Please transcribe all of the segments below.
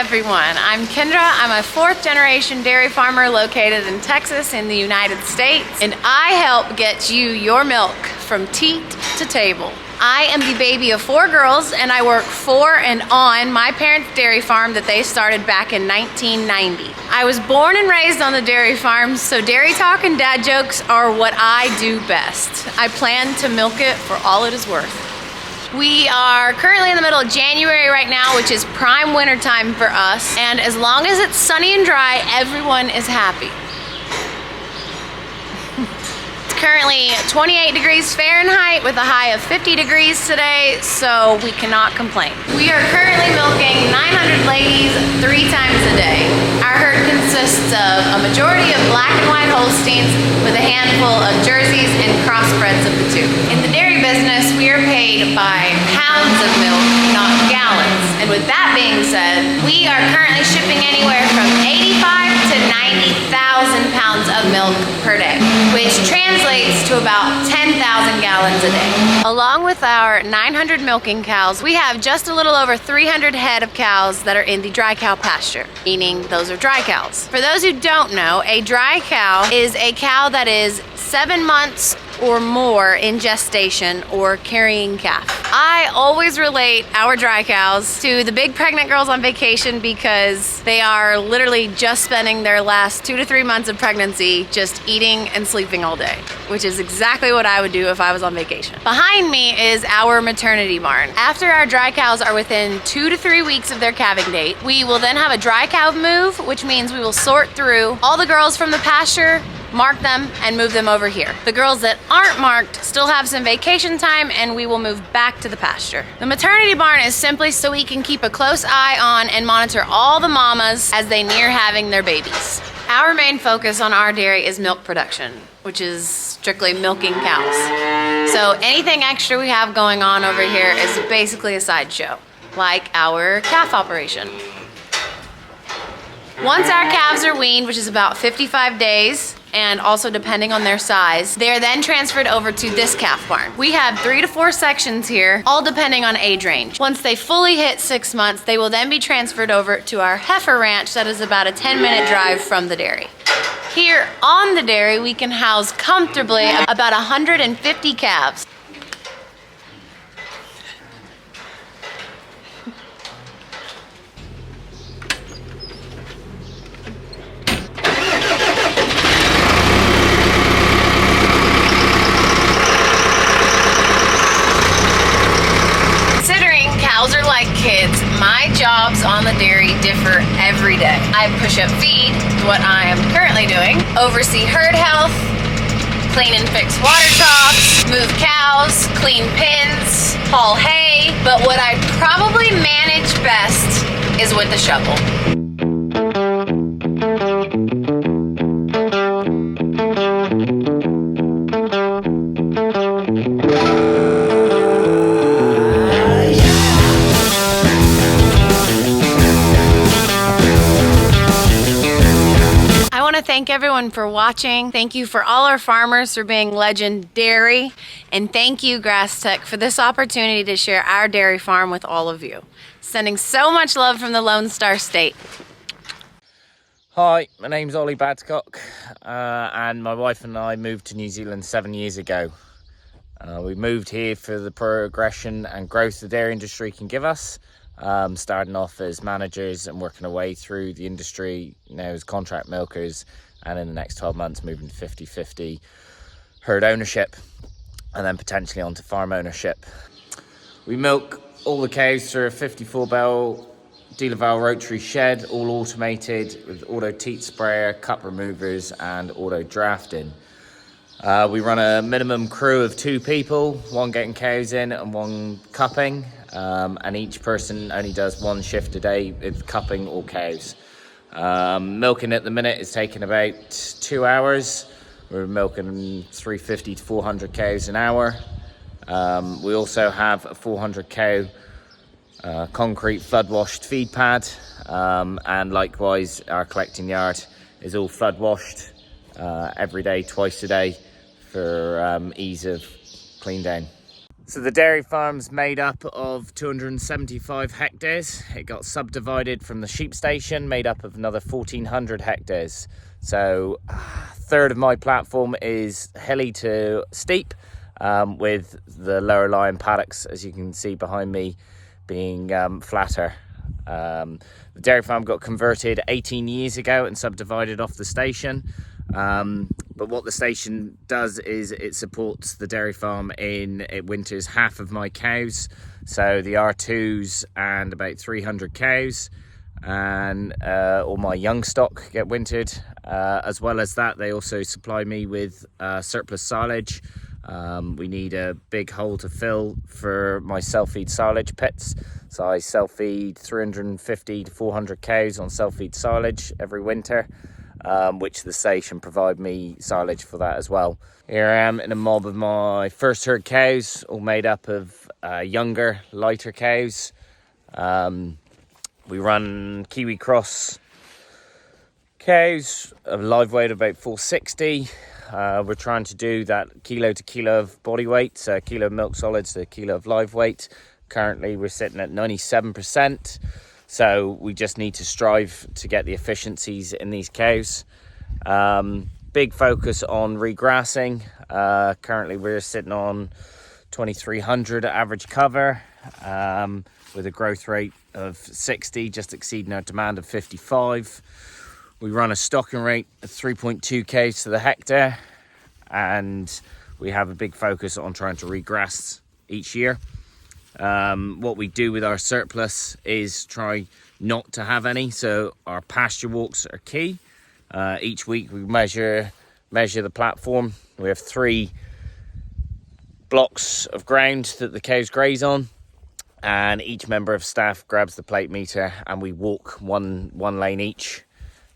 everyone, I'm Kendra. I'm a 4th generation dairy farmer located in Texas in the United States, and I help get you your milk from teat to table. I am the baby of 4 girls, and I work for and on my parents' dairy farm that they started back in 1990. I was born and raised on the dairy farm, so dairy talk and dad jokes are what I do best. I plan to milk it for all it is worth. We are currently in the middle of January right now, which is prime winter time for us, and as long as it's sunny and dry, everyone is happy. Currently 28 degrees Fahrenheit with a high of 50 degrees today, so we cannot complain. We are currently milking 900 ladies 3 times a day. Our herd consists of a majority of black and white Holsteins with a handful of Jerseys and crossbreds of the 2. In the dairy business, we are paid by pounds of milk, not gallons. And with that being said, we are currently shipping anywhere from 85 to 90,000 pounds of milk per day, which translates to about 10,000 gallons a day. Along with our 900 milking cows, we have just a little over 300 head of cows that are in the dry cow pasture, meaning those are dry cows. For those who don't know, a dry cow is a cow that is 7 months or more in gestation or carrying calf. I always relate our dry cows to the big pregnant girls on vacation because they are literally just spending their last 2 to 3 months of pregnancy just eating and sleeping all day, which is exactly what I would do if I was on vacation. Behind me is our maternity barn. After our dry cows are within 2 to 3 weeks of their calving date, we will then have a dry cow move, which means we will sort through all the girls from the pasture, mark them, and move them over here. The girls that aren't marked still have some vacation time, and we will move back to the pasture. The maternity barn is simply so we can keep a close eye on and monitor all the mamas as they near having their babies. Our main focus on our dairy is milk production, which is strictly milking cows. So anything extra we have going on over here is basically a sideshow, like our calf operation. Once our calves are weaned, which is about 55 days, and also depending on their size, they are then transferred over to this calf barn. We have 3 to 4 sections here, all depending on age range. Once they fully hit 6 months, they will then be transferred over to our heifer ranch that is about a 10-minute drive from the dairy. Here on the dairy, we can house comfortably about 150 calves. Kids, my jobs on the dairy differ every day. I push up feed, what I am currently doing, oversee herd health, clean and fix water troughs, move cows, clean pens, haul hay, but what I probably manage best is with the shovel. Thank everyone for watching. Thank you for all our farmers for being legendary. And thank you, Grass Tech, for this opportunity to share our dairy farm with all of you. Sending so much love from the Lone Star State. Hi, my name's Ollie Badcock, and my wife and I moved to New Zealand 7 years ago. We moved here for the progression and growth the dairy industry can give us. Starting off as managers and working our way through the industry, now as contract milkers, and in the next 12 months moving to 50-50 herd ownership, and then potentially onto farm ownership. We milk all the cows through a 54-bell dealer valve rotary shed, all automated with auto teat sprayer, cup removers and auto drafting. We run a minimum crew of 2 people, 1 getting cows in and 1 cupping, and each person only does 1 shift a day with cupping or cows. Milking at the minute is taking about 2 hours. We're milking 350 to 400 cows an hour. We also have a 400 cow concrete flood washed feed pad, and likewise our collecting yard is all flood washed every day, twice a day, for ease of clean down. So the dairy farm's made up of 275 hectares. It got subdivided from the sheep station, made up of another 1,400 hectares. So a third of my platform is hilly to steep, with the lower lying paddocks, as you can see behind me, being flatter. The dairy farm got converted 18 years ago and subdivided off the station. But what the station does is it supports the dairy farm it winters half of my cows, so the R2s and about 300 cows, and all my young stock get wintered. As well as that, they also supply me with surplus silage. We need a big hole to fill for my self-feed silage pits, so I self-feed 350 to 400 cows on self-feed silage every winter. Which the station provide me silage for that as well. Here I am in a mob of my first herd cows, all made up of younger, lighter cows. We run Kiwicross cows, a live weight of about 460. We're trying to do that kilo to kilo of body weight, so a kilo of milk solids to a kilo of live weight. Currently we're sitting at 97%. So we just need to strive to get the efficiencies in these cows. Big focus on regrassing. Currently we're sitting on 2,300 average cover, with a growth rate of 60, just exceeding our demand of 55. We run a stocking rate of 3.2 k's to the hectare, and we have a big focus on trying to regrass each year. What we do with our surplus is try not to have any, so our pasture walks are key. Each week we measure the platform. We have 3 blocks of ground that the cows graze on, and each member of staff grabs the plate meter and we walk one lane each.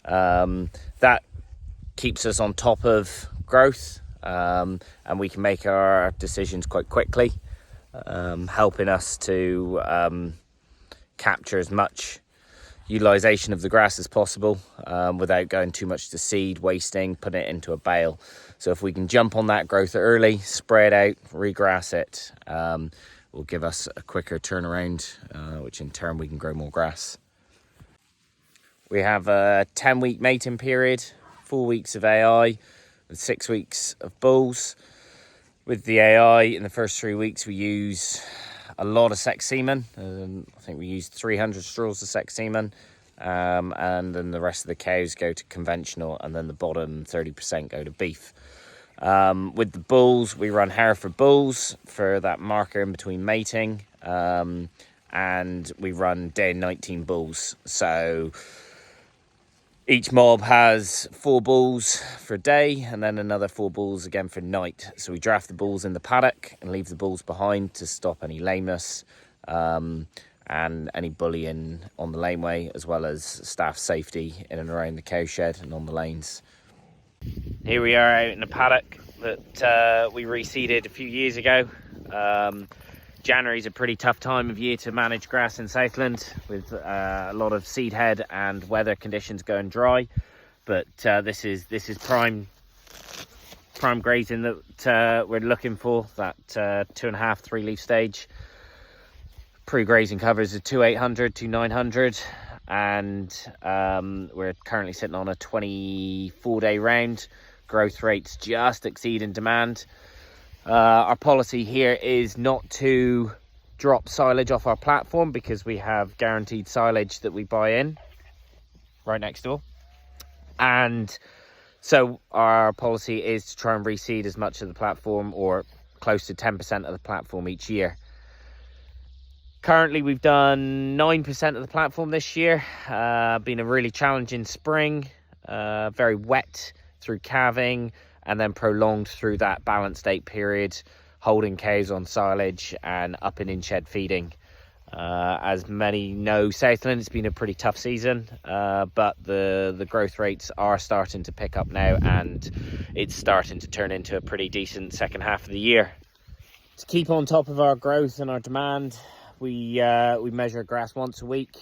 That keeps us on top of growth, and we can make our decisions quite quickly. Helping us to capture as much utilisation of the grass as possible, without going too much to seed, wasting, putting it into a bale. So if we can jump on that growth early, spray it out, regrass it, will give us a quicker turnaround, which in turn we can grow more grass. We have a 10-week mating period, 4 weeks of AI, and 6 weeks of bulls. With the AI, in the first 3 weeks, we use a lot of sex semen. I think we used 300 straws of sex semen. And then the rest of the cows go to conventional, and then the bottom 30% go to beef. With the bulls, we run Hereford bulls for that marker in between mating. And we run day and night team bulls. So each mob has 4 bulls for day and then another 4 bulls again for night. So we draft the bulls in the paddock and leave the bulls behind to stop any lameness, and any bullying on the laneway, as well as staff safety in and around the cow shed and on the lanes. Here we are out in a paddock that we reseeded a few years ago. January is a pretty tough time of year to manage grass in Southland, with a lot of seed head and weather conditions going dry. But this is prime grazing that we're looking for. That 2.5, 3 leaf stage. Pre-grazing covers are 2,800, 2,900, and we're currently sitting on a 24-day round. Growth rates just exceeding demand. Our policy here is not to drop silage off our platform, because we have guaranteed silage that we buy in right next door. And so our policy is to try and reseed as much of the platform, or close to 10% of the platform each year. Currently we've done 9% of the platform this year. Been a really challenging spring, very wet through calving, and then prolonged through that balanced date period, holding cows on silage and up and in shed feeding. As many know, Southland, it's been a pretty tough season, but the growth rates are starting to pick up now, and it's starting to turn into a pretty decent second half of the year. To keep on top of our growth and our demand, we measure grass once a week.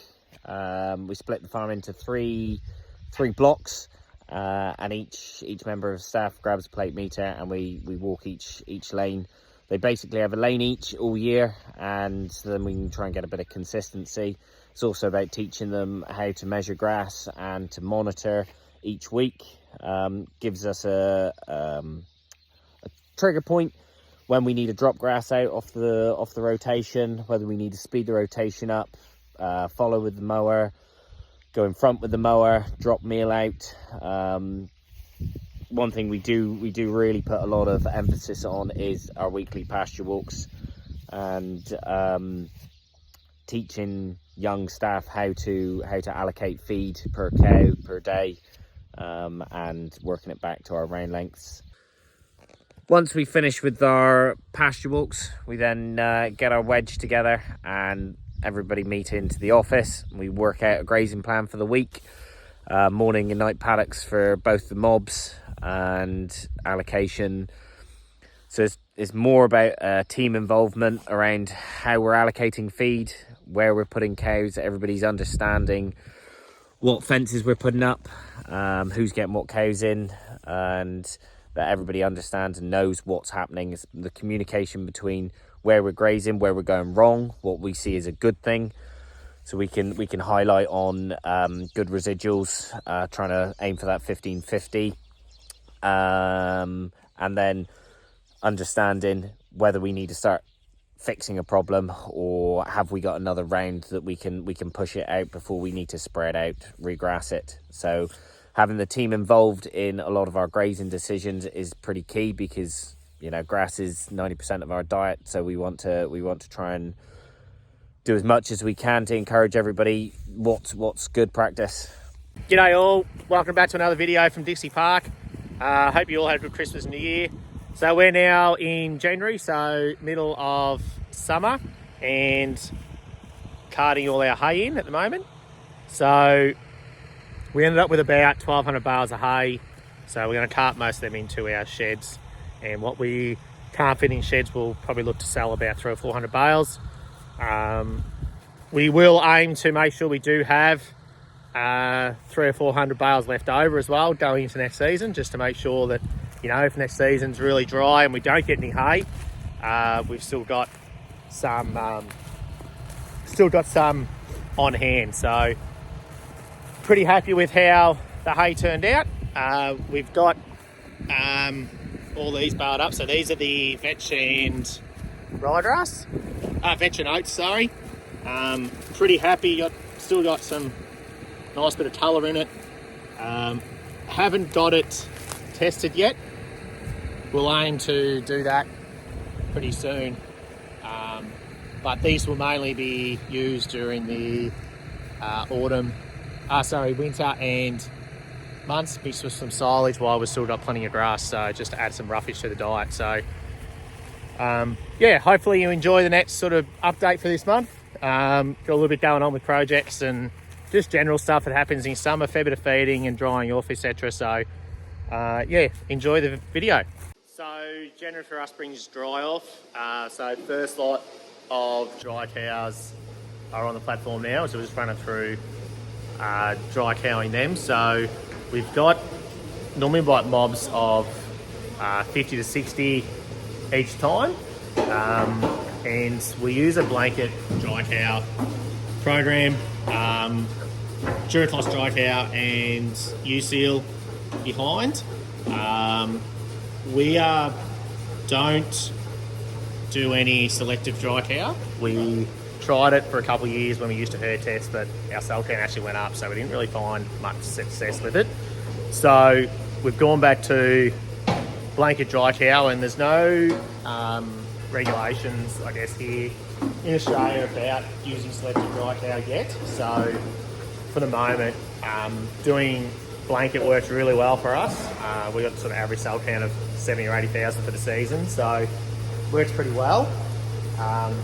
We split the farm into three blocks. And each member of staff grabs a plate meter, and we walk each lane they basically have a lane each all year, and then we can try and get a bit of consistency. It's also about teaching them how to measure grass and to monitor each week. Gives us a trigger point when we need to drop grass out off the rotation, whether we need to speed the rotation up, follow with the mower, go in front with the mower, drop meal out. One thing we do really put a lot of emphasis on is our weekly pasture walks, and teaching young staff how to allocate feed per cow per day, and working it back to our round lengths. Once we finish with our pasture walks, we then get our wedge together and everybody meet into the office. We work out a grazing plan for the week, morning and night paddocks for both the mobs and allocation. So it's more about team involvement around how we're allocating feed, where we're putting cows, everybody's understanding what fences we're putting up, who's getting what cows in, and that everybody understands and knows what's happening. It's the communication between where we're grazing, where we're going wrong, what we see as a good thing, so we can highlight on good residuals, trying to aim for that 15-50, and then understanding whether we need to start fixing a problem, or have we got another round that we can push it out before we need to spread out, regrass it. So having the team involved in a lot of our grazing decisions is pretty key, because grass is 90% of our diet, so we want to try and do as much as we can to encourage everybody what's good practice. G'day all, welcome back to another video from Dixie Park. Hope you all had a good Christmas and New Year. So we're now in January, so middle of summer, and carting all our hay in at the moment. So we ended up with about 1,200 bales of hay. So we're going to cart most of them into our sheds, and what we can't fit in sheds we'll probably look to sell about 300 or 400 bales. We will aim to make sure we do have 300 or 400 bales left over as well going into next season, just to make sure that if next season's really dry and we don't get any hay, we've still got some on hand. So pretty happy with how the hay turned out. We've got all these baled up. So these are the vetch and ryegrass, vetch and oats, sorry. Pretty happy. Still got some nice bit of colour in it. Haven't got it tested yet. We'll aim to do that pretty soon. But these will mainly be used during the winter and months, mixed with some silage while we've still got plenty of grass, so just to add some roughage to the diet. So yeah, hopefully you enjoy the next sort of update for this month. Got a little bit going on with projects and just general stuff that happens in summer, fair bit of feeding and drying off, etc. So yeah, enjoy the video. So January for us brings dry off. So first lot of dry cows are on the platform now, so we're just running through dry cowing them. So we've got normally like mobs of 50 to 60 each time, and we use a blanket dry cow program, Kiwicross dry cow and U-seal behind. We don't do any selective dry cow. We tried it for a couple of years when we used to herd test, but our cell count actually went up, so we didn't really find much success with it. So we've gone back to blanket dry cow, and there's no regulations, I guess, here in Australia about using selective dry cow yet. So for the moment, doing blanket works really well for us. We got sort of average cell count of 70 or 80,000 for the season, so works pretty well.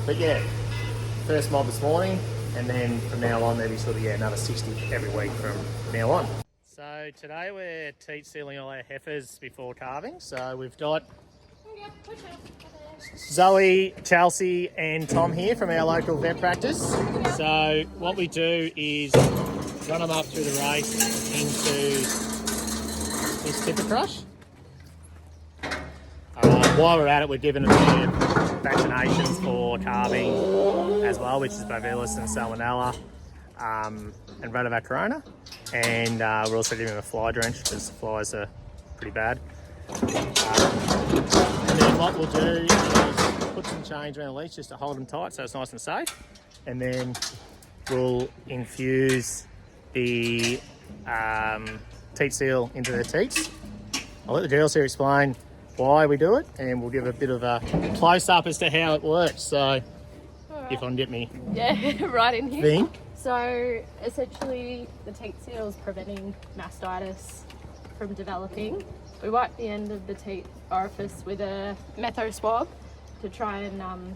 But yeah, first mob this morning, and then from now on there'll be sort of another 60 every week from now on. So today we're teat sealing all our heifers before calving. So we've got Zoe, Chelsea and Tom here from our local vet practice. So what we do is run them up through the race into this Kiwicross. while we're at it, we're giving them their vaccinations for calving as well, which is Bovillus and Salmonella, and Rotavirus Corona. And we're also giving them a fly drench because the flies are pretty bad. And then what we'll do is put some chains around the leash just to hold them tight so it's nice and safe. And then we'll infuse the teat seal into the teats. I'll let the girls here explain why we do it, and we'll give a bit of a close-up as to how it works. So, if I can get me right in here. thing. So essentially the teat seal is preventing mastitis from developing. We wipe the end of the teat orifice with a metho swab to try and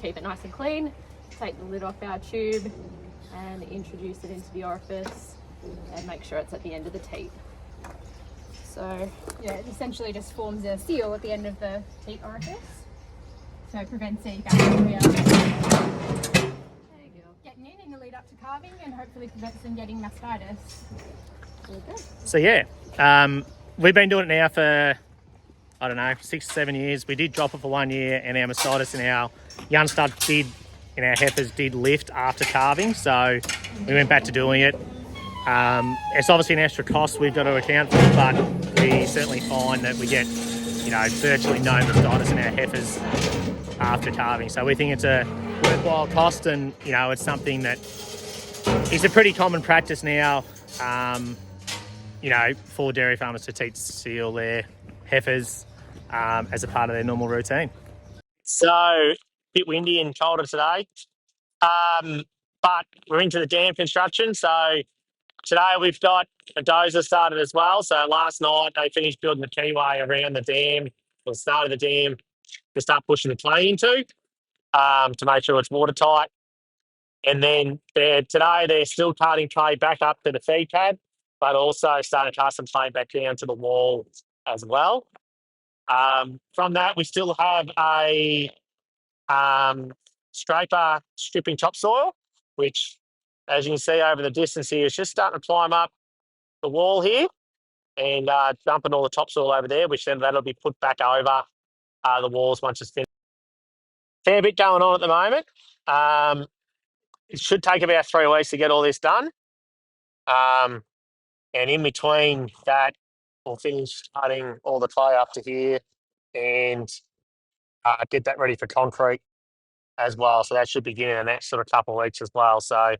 keep it nice and clean. Take the lid off our tube and introduce it into the orifice and make sure it's at the end of the teat. So yeah, it essentially just forms a seal at the end of the teat orifice. So it prevents any bacteria getting in the lead up to calving, and hopefully prevents them getting mastitis. So yeah, we've been doing it now for, I don't know, 6 or 7 years. We did drop it for 1 year, and our mastitis in our young stud in our heifers did lift after calving, so we went back to doing it. It's obviously an extra cost we've got to account for, but we certainly find that we get, virtually no mastitis in our heifers after calving. So we think it's a worthwhile cost, and it's something that is a pretty common practice now. For dairy farmers to teat seal their heifers as a part of their normal routine. So a bit windy and colder today, but we're into the dam construction. So today we've got a dozer started as well. So last night they finished building the keyway around the dam, or started the dam to start pushing the clay into to make sure it's watertight. And then today they're still carting clay back up to the feed pad, but also starting to cast some clay back down to the wall as well. From that, we still have a scraper stripping topsoil, which, as you can see over the distance here, is just starting to climb up the wall here and dumping all the topsoil over there, which then that'll be put back over the walls once it's finished. Fair bit going on at the moment. It should take about 3 weeks to get all this done. And in between that, we'll finish cutting all the clay up to here and get that ready for concrete as well. So that should begin in the next sort of couple of weeks as well. So,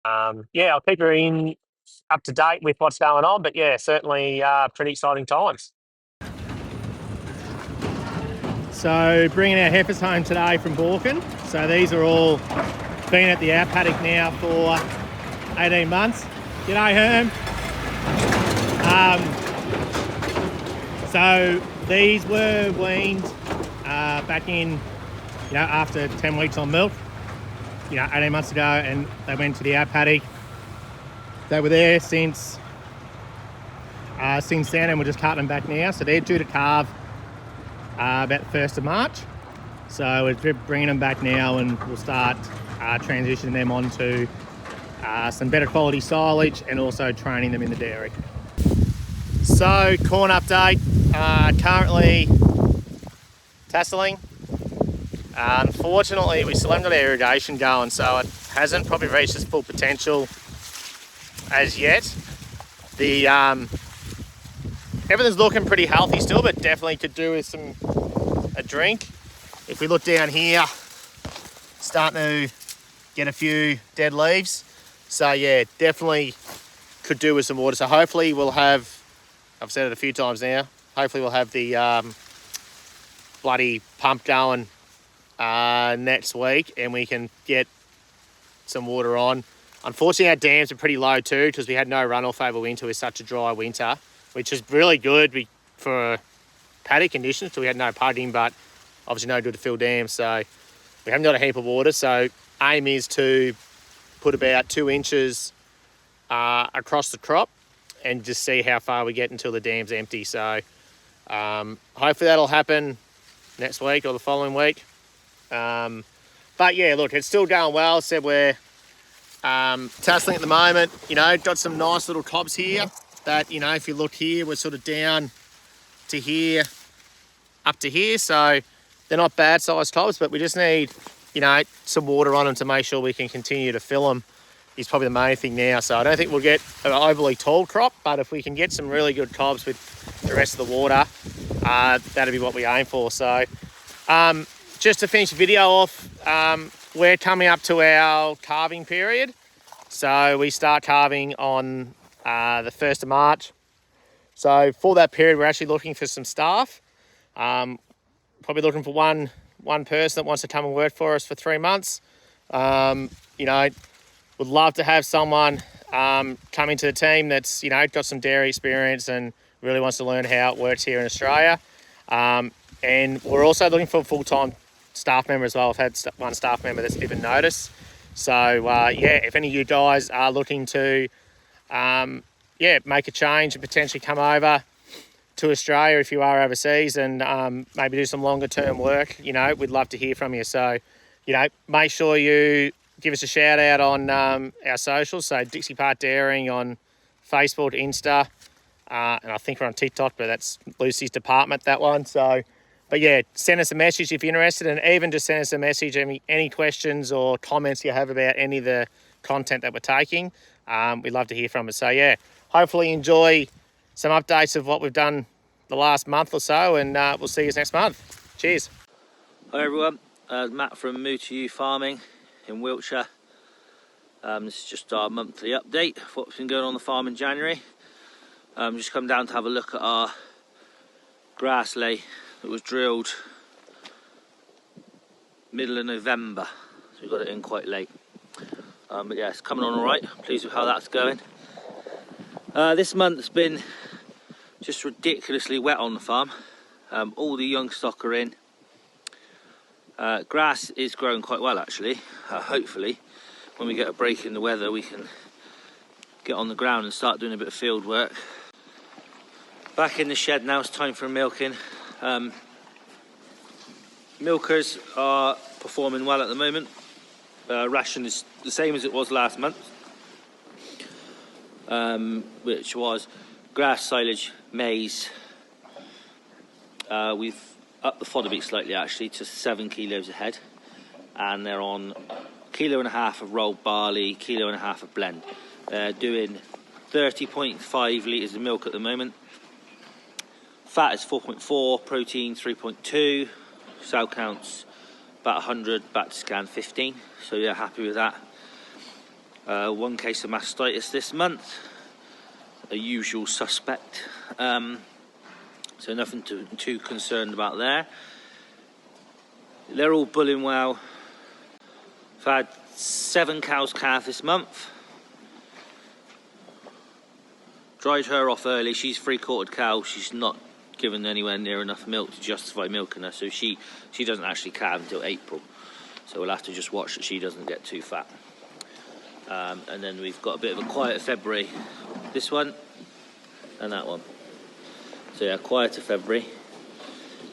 I'll keep you up to date with what's going on. But yeah, certainly pretty exciting times. So bringing our heifers home today from Borken. So these are all been at the out paddock now for 18 months. G'day, Herm. So these were weaned back in, after 10 weeks on milk, 18 months ago, and they went to the out paddock. They were there since then, and we're just carting them back now. So they're due to calve about the 1st of March. So we're bringing them back now, and we'll start transitioning them onto some better quality silage and also training them in the dairy. So corn update, currently tasseling. Unfortunately, we still haven't got our irrigation going, so it hasn't probably reached its full potential as yet. The everything's looking pretty healthy still, but definitely could do with a drink. If we look down here, starting to get a few dead leaves. So yeah, definitely could do with some water. So hopefully we'll have, I've said it a few times now, hopefully we'll have the bloody pump going next week, and we can get some water on. Unfortunately, our dams are pretty low too, because we had no runoff over winter with such a dry winter, which is really good for paddock conditions. So we had no pudding, but obviously no good to fill dams. So we haven't got a heap of water. So aim is to put about 2 inches across the crop and just see how far we get until the dam's empty. So hopefully that'll happen next week or the following week. But yeah, look, it's still going well. Said we're tasseling at the moment. Got some nice little cobs here that, if you look here, we're sort of down to here up to here, so they're not bad sized tobs, but we just need, you know, some water on them to make sure we can continue to fill them is probably the main thing now. So I don't think we'll get an overly tall crop, but if we can get some really good cobs with the rest of the water, that'll be what we aim for. So just to finish the video off, we're coming up to our calving period. So we start calving on the 1st of March. So for that period, we're actually looking for some staff. Probably looking for one person that wants to come and work for us for 3 months. You know, would love to have someone come into the team that's, you know, got some dairy experience and really wants to learn how it works here in Australia. And we're also looking for a full-time staff member as well. I've had one staff member that's given notice. So yeah, if any of you guys are looking to make a change and potentially come over to Australia if you are overseas and maybe do some longer term work, you know, we'd love to hear from you. So, you know, make sure you give us a shout out on our socials. So Dixie Park Dairying on Facebook, Insta, and I think we're on TikTok, but that's Lucy's department, that one. So, but yeah, send us a message if you're interested, and even just send us a message, any questions or comments you have about any of the content that we're taking. We'd love to hear from us. So yeah, hopefully enjoy some updates of what we've done the last month or so, and we'll see you next month. Cheers. Hi everyone, Matt from Moo to You Farming in Wiltshire. This is just our monthly update of what's been going on the farm in January. Just come down to have a look at our grass lay that was drilled middle of November, so we got it in quite late. But yeah, it's coming on all right. Pleased with how that's going. This month's been just ridiculously wet on the farm. All the young stock are in. Grass is growing quite well actually. Hopefully when we get a break in the weather we can get on the ground and start doing a bit of field work. Back in the shed now, it's time for milking. Milkers are performing well at the moment. Ration is the same as it was last month, which was grass, silage, maize. We've upped the fodder beet slightly actually to 7 kilos a head, and they're on 1.5 kilos of rolled barley, 1.5 kilos of blend. They're doing 30.5 litres of milk at the moment. Fat is 4.4, protein 3.2, sow counts about 100, back to scan 15, so yeah, happy with that. 1 case of mastitis this month, a usual suspect, so nothing too concerned about there. They're all bulling well. I've had 7 cows calf this month. Dried her off early. She's 3/4 cow. She's not given anywhere near enough milk to justify milking her, so she doesn't actually calve until April. So we'll have to just watch that she doesn't get too fat. And then we've got a bit of a quieter February. This one and that one. So yeah, quieter February.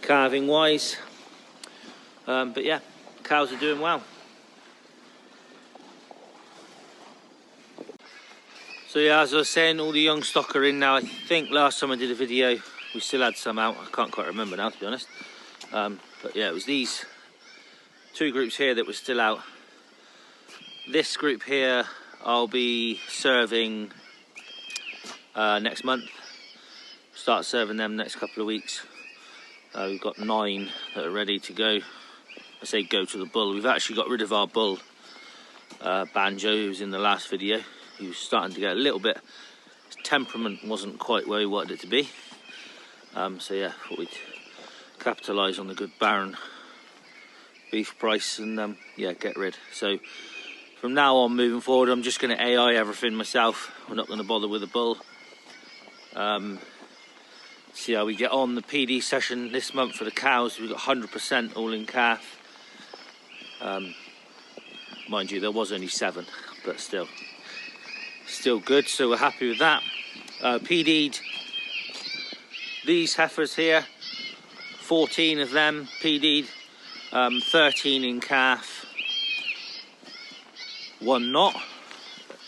Calving wise, but yeah, cows are doing well. So yeah, as I was saying, all the young stock are in now. I think last time I did a video, we still had some out. I can't quite remember now, to be honest. But yeah, it was these 2 groups here that were still out. This group here, I'll be serving next month. Start serving them next couple of weeks. We've got 9 that are ready to go. I say go to the bull. We've actually got rid of our bull, Banjo, who was in the last video. He was starting to get a little bit, his temperament wasn't quite where we wanted it to be. So yeah, thought we'd capitalise on the good barren beef price and yeah, get rid. So from now on, moving forward, I'm just going to AI everything myself. We're not going to bother with the bull. See how we get on. The PD session this month for the cows, we've got 100% all in calf. Mind you, there was only 7, but still good, so we're happy with that. PD'd these heifers here, 14 of them PD'd, 13 in calf, 1 not.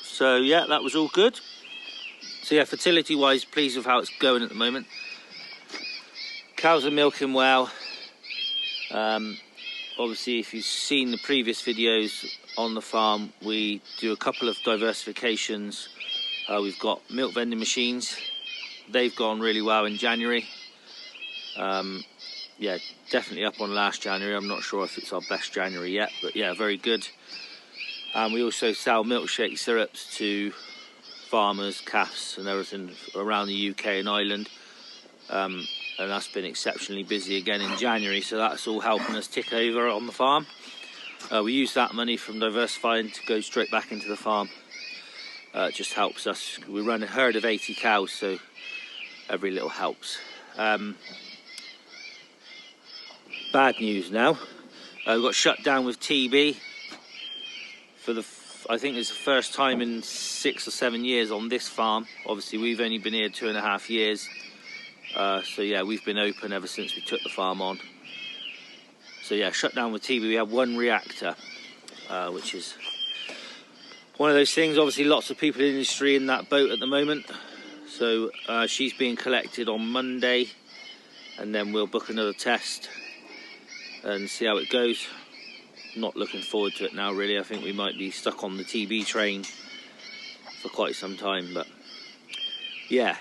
So yeah, that was all good. So yeah, fertility wise, pleased with how it's going at the moment. Cows are milking well. Obviously, if you've seen the previous videos on the farm, we do a couple of diversifications. We've got milk vending machines. They've gone really well in January. Yeah, definitely up on last January. I'm not sure if it's our best January yet, but yeah, very good. And we also sell milkshake syrups to farmers, calves and everything around the UK and Ireland. And that's been exceptionally busy again in January, so that's all helping us tick over on the farm. We use that money from diversifying to go straight back into the farm. It just helps us. We run a herd of 80 cows, so every little helps. Bad news now. We got shut down with TB for I think it's the first time in 6 or 7 years on this farm. Obviously, we've only been here 2.5 years. So yeah, we've been open ever since we took the farm on. So yeah, shut down with TB. We have one reactor, which is one of those things. Obviously, lots of people in the industry in that boat at the moment. So she's being collected on Monday, and then we'll book another test and see how it goes. Not looking forward to it now, really. I think we might be stuck on the TB train for quite some time, but yeah.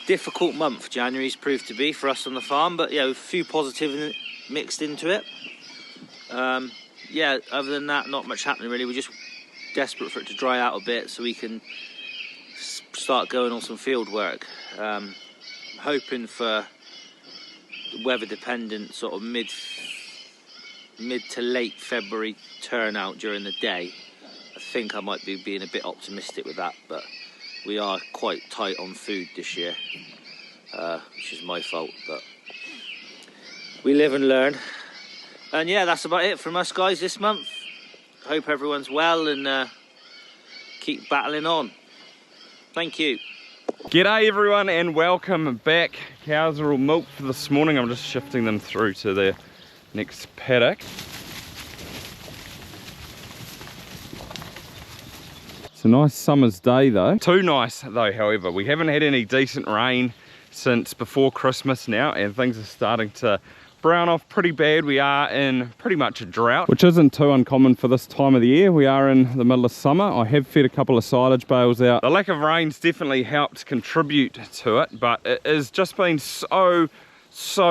Difficult month January's proved to be for us on the farm, but yeah, with a few positives mixed into it. Yeah, other than that, not much happening really. We're just desperate for it to dry out a bit so we can start going on some field work. I'm hoping for weather dependent sort of mid to late February turnout during the day. I think I might be being a bit optimistic with that, but we are quite tight on food this year, which is my fault, but we live and learn. And yeah, that's about it from us guys this month. Hope everyone's well and keep battling on. Thank you. G'day everyone and welcome back. Cows are all milked for this morning. I'm just shifting them through to their next paddock. It's a nice summer's day though. Too nice though, however. We haven't had any decent rain since before Christmas now, and things are starting to brown off pretty bad. We are in pretty much a drought, which isn't too uncommon for this time of the year. We are in the middle of summer. I have fed a couple of silage bales out. The lack of rain's definitely helped contribute to it, but it has just been so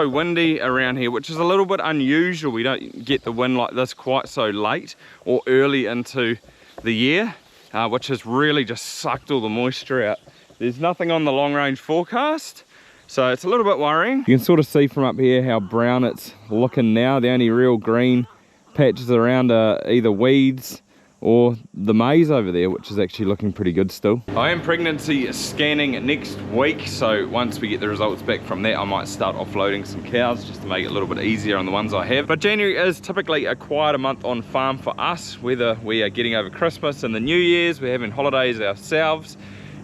windy around here, which is a little bit unusual. We don't get the wind like this quite so late or early into the year. Which has really just sucked all the moisture out. There's nothing on the long range forecast, so it's a little bit worrying. You can sort of see from up here how brown it's looking now. The only real green patches around are either weeds or the maize over there, which is actually looking pretty good still. I am pregnancy scanning next week, so once we get the results back from that, I might start offloading some cows just to make it a little bit easier on the ones I have. But January is typically a quieter month on farm for us, whether we are getting over Christmas and the New Year's, we're having holidays ourselves,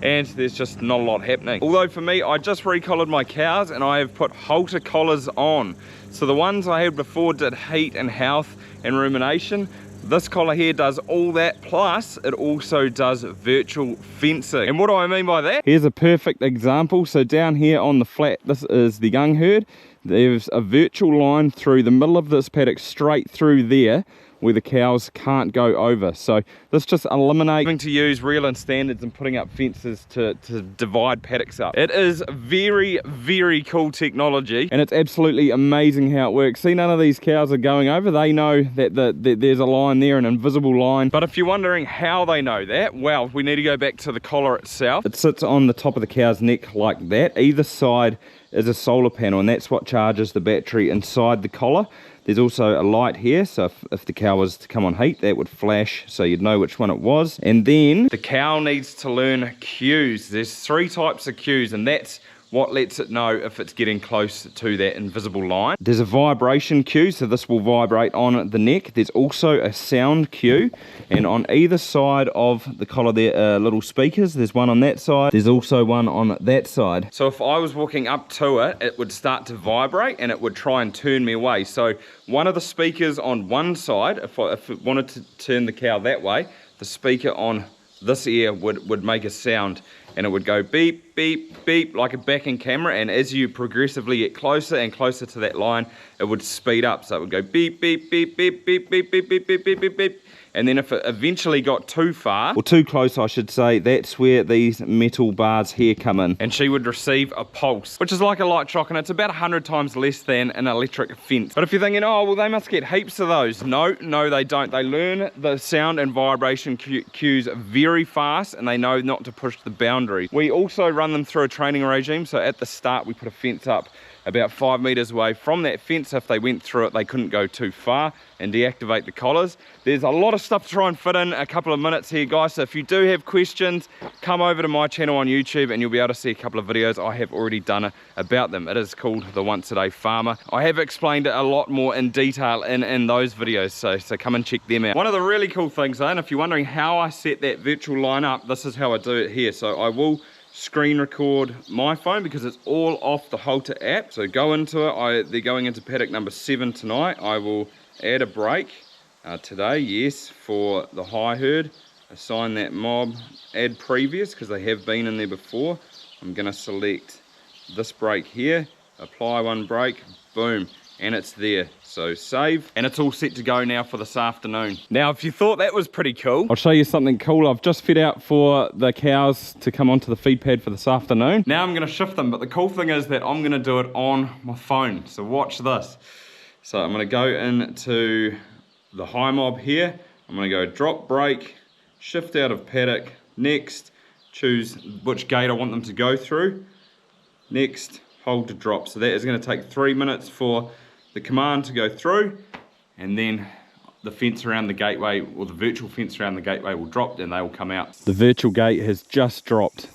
and there's just not a lot happening. Although for me, I just recollared my cows and I have put halter collars on. So the ones I had before did heat and health and rumination. This collar here does all that, plus it also does virtual fencing. And what do I mean by that? Here's a perfect example. So down here on the flat, this is the young herd. There's a virtual line through the middle of this paddock straight through there where the cows can't go over. So this just eliminates having to use real and standards and putting up fences to divide paddocks up. It is very, very cool technology, and it's absolutely amazing how it works. See, none of these cows are going over. They know that there's a line there, an invisible line. But if you're wondering how they know that, well, we need to go back to the collar itself. It sits on the top of the cow's neck like that. Either side is a solar panel, and that's what charges the battery inside the collar. There's also a light here, so if the cow was to come on heat, that would flash so you'd know which one it was. And then the cow needs to learn cues. There's 3 types of cues, and that's what lets it know if it's getting close to that invisible line. There's a vibration cue, so this will vibrate on the neck. There's also a sound cue, and on either side of the collar there are little speakers. There's one on that side, there's also one on that side. So if I was walking up to it, it would start to vibrate and it would try and turn me away. So one of the speakers on one side, if it wanted to turn the cow that way, the speaker on this ear would make a sound, and it would go beep, beep, beep like a backing camera, and as you progressively get closer and closer to that line, it would speed up. So it would go beep, beep, beep, beep, beep, beep, beep, beep, beep, beep, beep, beep. And then if it eventually got too far, or too close I should say, that's where these metal bars here come in. And she would receive a pulse, which is like a light shock, and it's about 100 times less than an electric fence. But if you're thinking, oh, well, they must get heaps of those. No, they don't. They learn the sound and vibration cues very fast, and they know not to push the boundary. We also run them through a training regime. So at the start, we put a fence up about 5 meters away from that fence. If they went through it, they couldn't go too far, and deactivate the collars. There's a lot of stuff to try and fit in a couple of minutes here, guys. So if you do have questions, come over to my channel on YouTube and you'll be able to see a couple of videos I have already done about them. It is called The Once a Day Farmer. I have explained it a lot more in detail in those videos, so come and check them out. One of the really cool things though, and if you're wondering how I set that virtual line up, this is how I do it here. So I will screen record my phone because it's all off the Halter app. So go into it. They're going into paddock number 7 tonight. I will add a break today, yes, for the high herd. Assign that mob, add previous, because they have been in there before. I'm going to select this break here, apply one break, boom, and it's there. So save, and it's all set to go now for this afternoon. Now, if you thought that was pretty cool, I'll show you something cool. I've just fed out for the cows to come onto the feed pad for this afternoon. Now I'm going to shift them, but the cool thing is that I'm going to do it on my phone. So watch this. So I'm going to go into the high mob here. I'm going to go drop break, shift out of paddock, next, choose which gate I want them to go through, next, hold to drop. So that is going to take 3 minutes for the command to go through, and then the fence around the gateway, or the virtual fence around the gateway, will drop and they will come out. The virtual gate has just dropped.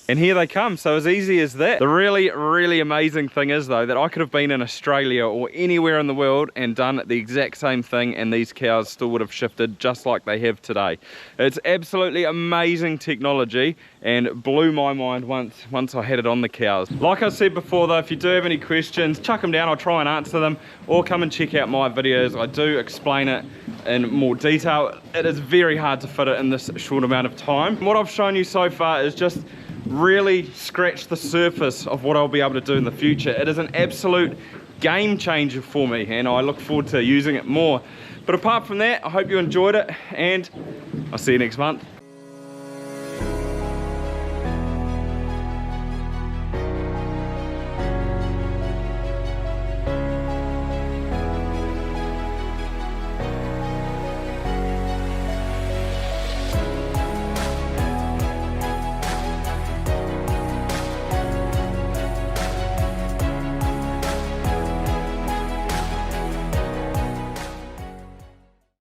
And here they come, so as easy as that. The really, really amazing thing is though, that I could have been in Australia or anywhere in the world and done the exact same thing, and these cows still would have shifted just like they have today. It's absolutely amazing technology, and blew my mind once I had it on the cows. Like I said before though, if you do have any questions, chuck them down, I'll try and answer them, or come and check out my videos. I do explain it in more detail. It is very hard to fit it in this short amount of time. What I've shown you so far is just really scratch the surface of what I'll be able to do in the future. It is an absolute game changer for me, and I look forward to using it more. But apart from that, I hope you enjoyed it, and I'll see you next month.